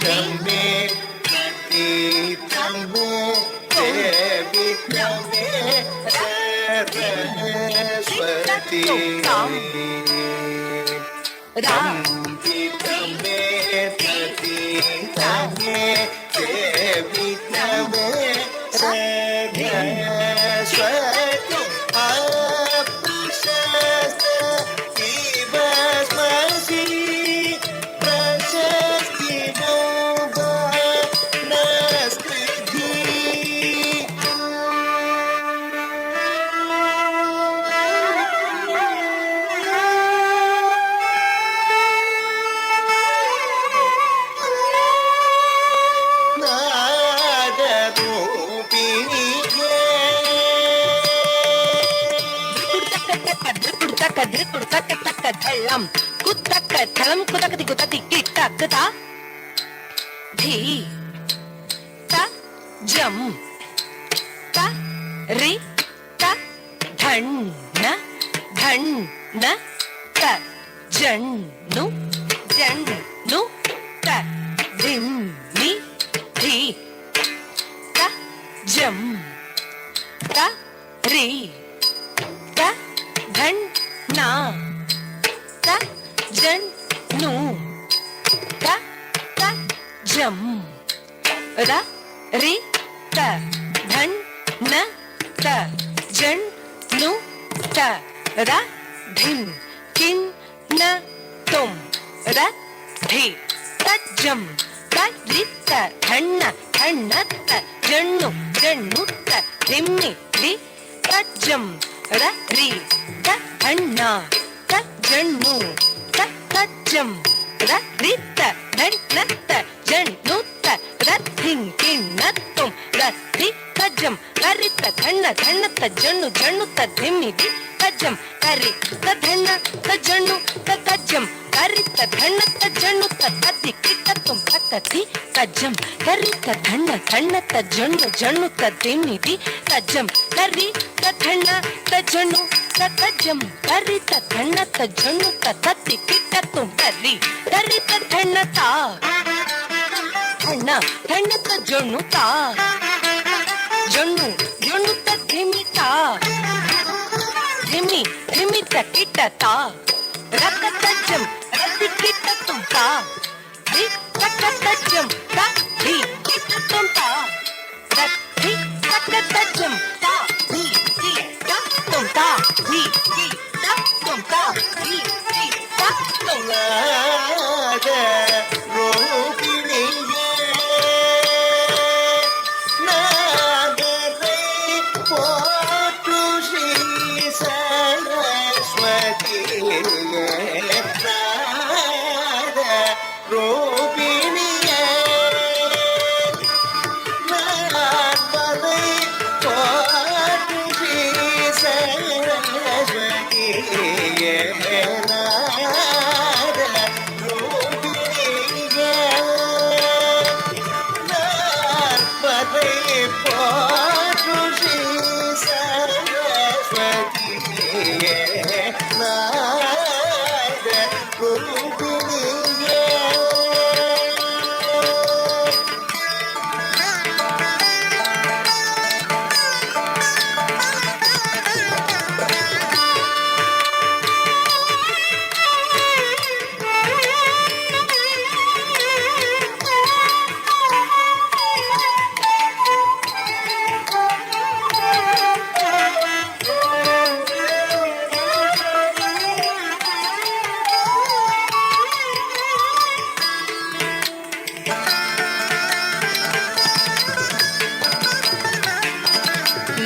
तमे तमे देवी तमे सरस्वती तमे तमे देवी तमे सरस्वती प्रशस्ति भस्मसी प्रशस्ति नस्कृति ధళ్ళం కుత్తక్క ధళం కుతకతి కుతతి కిట్టక్క ధీ త జం త రి త ధಣ್ಣ ధಣ್ಣ త జణ్ణు జణ్ణు త ధిమ్మి ధీ త జం త రి త ధಣ್ಣ ತ ಜಣ್ಣು ತ ತ ಜಂ ರ ರಿ ತ ಧಣ್ಣ ತ ಜಣ್ಣು ತ ರ ಧಿಂ ಕಿನ್ ನ ತುಂ ರ ಧಿ ತ ಜಂ ತ ರಿ ತ ಧಣ್ಣ ಧಣ್ಣ ತ ಜಣ್ಣು ಜಣ್ಣು ತ ಧಿಮ್ಮಿ ಧಿ ತ ಜಂ ರ ರಿ ತ ಧಣ್ಣ ತ ಜಣ್ಣು ತ ತ ಜಂ ರ ರಿ ತ ಧಣ್ಣ ತ ಜಣ್ಣು ತ ರ ಧಿಂ ಕಿನ್ ನ ತುಂ ರ ಧಿ ತ ಜಂ ರ ರಿ ತ ಧಣ್ಣ ಧಣ್ಣ ತ ಜಣ್ಣು ಜಣ್ಣು ತ ಧಿಮ್ಮಿ ಧಿ ತ ಜಂ ರ ರಿ ತ ಧಣ್ಣ ತ ಜಣ್ಣು ತ ತ ಜಂ ರ ರಿ ತ ಧಣ್ಣ ತ ಜಣ್ಣು ತ ತ ಧಿ ಕಿ ತ ತುಂ ತ ತ ಧಿ ತ ಜಂ ರ ರಿ ತ ಧಣ್ಣ ಧಣ್ಣ ತ ಜಣ್ಣು ಜಣ್ಣು ತ ಧಿಮ್ಮಿ ಧಿ ತ ಜಂ ರ ರಿ ತ ಧಣ್ಣ ತ ಜಣ್ಣು ತ ತ ಜಂ ರ ರಿ ತ ಧಣ್ಣ ತ ಜಣ್ಣು ತ ತ ಧಿ ಕಿ ತ ತುಂ ರ ರಿ ತ ಧಣ್ಣ ತ ಧಣ್ಣ ಧಣ್ಣ ತ ಜಣ್ಣು ತ ಜಣ್ಣು ಜಣ್ಣು ತ ಧಿಮ್ಮಿ ತ ಧಿಮ್ಮಿ ಧಿಮ್ಮಿ ತ ಕಿಟ್ಟ ತ ರ ತ ತ ಜಂ ರ ತಿ ಕಿ ತ ತುಂ ತ ಧಿ ತ ತ ತ ಜಂ ತ ಧಿ ಕಿ ತ ತುಂ ತ ರ ಧಿ ತ ತ ತ ಜಂ ತ ಧಿ ಕಿ ತ ತುಂ ತ ಧಿ ಕಿ ತ ತುಂ ತ ಧಿ ಕಿ ತ ತುಂ ನಾದ ರೂಪಿಣಿಯೇ ನಾದರೈ ಪೋಟು ಶ್ರೀ ಸರಸ್ವತಿಯೇ ನಾದ ರೂಪಿಣಿಯೇ ನಾದರೈ ಪೋಟು ಶ್ರೀ ಸರಸ್ವತಿಯೇ ನಾದ ರೂಪಿಣಿಯೇ ನಾದರೈ ಪೋಟು ಶ್ರೀ ಸರಸ್ವತಿಯೇ ನಾದ ರೂಪಿಣಿಯೇ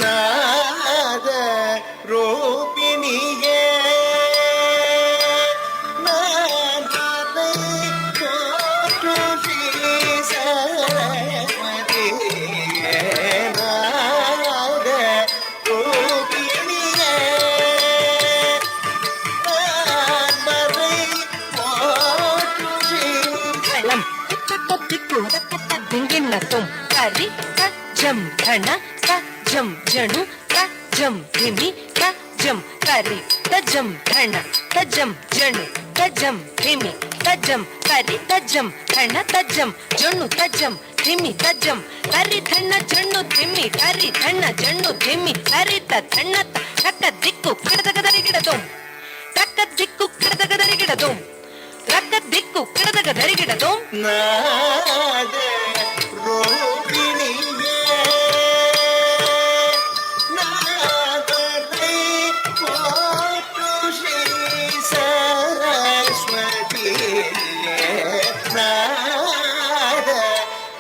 ನಾದ ರೂಪಿಣಿಯೇ ನಾದರೈ ಪೋಟು ಶ್ರೀ ಸರಸ್ವತಿಯೇ ನಾದ ರೂಪಿಣಿಯೇ ನಾದರೈ ಪೋಟು ಶ್ರೀ ಧಳಂ ತ ತ ದಿಕ್ಕು ತ ತ ಧಿಂಗಿನ ತುಂ ತ ರಿ ತ ಜಂ ಧಣ ತ ಜಂ ಜಣು ತ ಜಂ ಧಿಮಿ ತ ಜಂ ತ ರಿ ತ ಜಂ ಧಣ ತ ಜಂ ಜಣು ತ తజ్జం ధిమి తజ్జం కరి తజ్జం ధణ తజ్జం జొన్ను తజ్జం ధిమి తజ్జం కరి ధణ జొన్ను ధిమి కరి ధణ జొన్ను ధిమి కరి ధణ తక్క దిక్కు కడదగదరిగిడదోం తక్క దిక్కు కడదగదరిగిడదోం రక్క దిక్కు కడదగదరిగిడదోం ನಾದ ರೋಹಿಣಿಯೇ ನಾದರೈ ಕೋಟು ಶ್ರೀ ಸರಸ್ವತಿಯೇ ನಾದ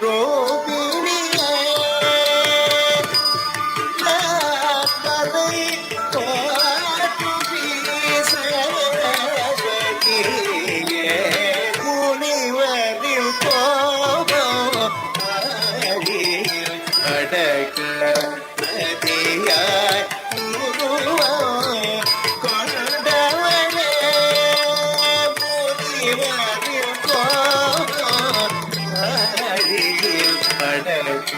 ರೋಹಿಣಿಯೇ ನಾದರೈ ಕೋಟು ಶ್ರೀ ಸರಸ್ವತಿಯೇ முனிவரில் கோபம் அடக்க நதியாய் உருவம் கொண்டவனே முனிவரில் கோபம் அடக்க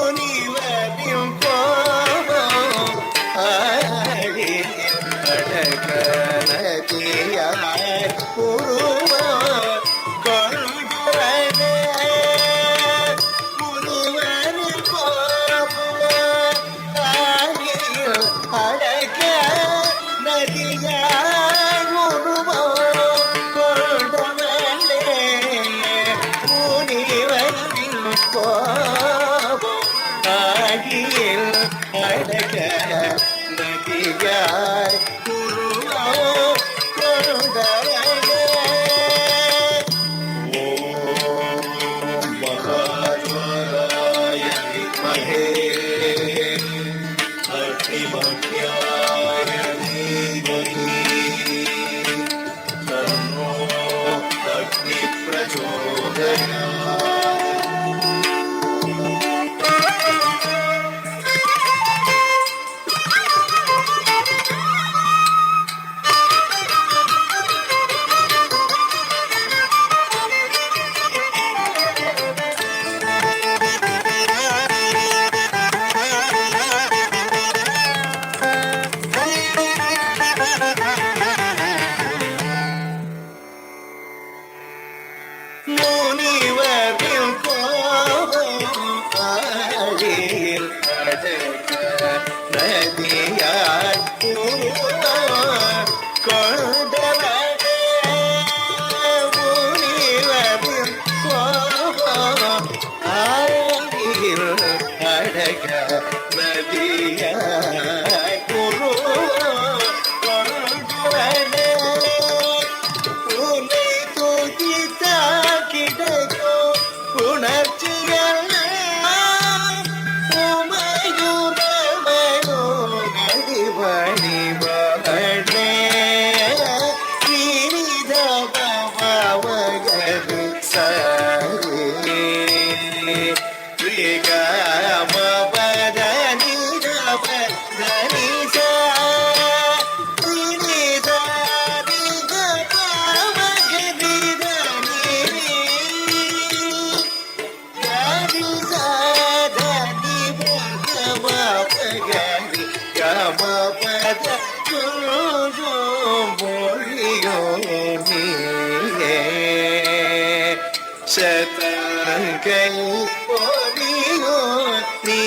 முனிவரில் கோபம் அடக்கனதியாய் உருவம் கொண்டவனே முனிவரில் கோபம் அடக்க நதியாய் உருவம் கொண்டவனே முனிவரில் கோபம் ஆகியில் அடக்க நதியாய் உருவம் கொண்டவனே ஓம் மகாத்மராய வித்மஹே அக்னிமத்யாய தீமஹி தன்னோ அக்னி பிரச்சோதயாத் முனிவரில் கோபம் ஆழியில் அடக்க நதியாய் உருவம் கொண்டவனே முனிவரில் கோபம் ஆழியில் அடக்க நதியாய் உருவம் கொண்டவனே உன்னை தூக்கித்தா கிடைக்கும் உணர்ச்சிகள் உமையுறமையோ நதிவழிவனே கிரிதபவகது சரி ரிகமபதனிதபதனிசா சதங்கை பொலியோ நீ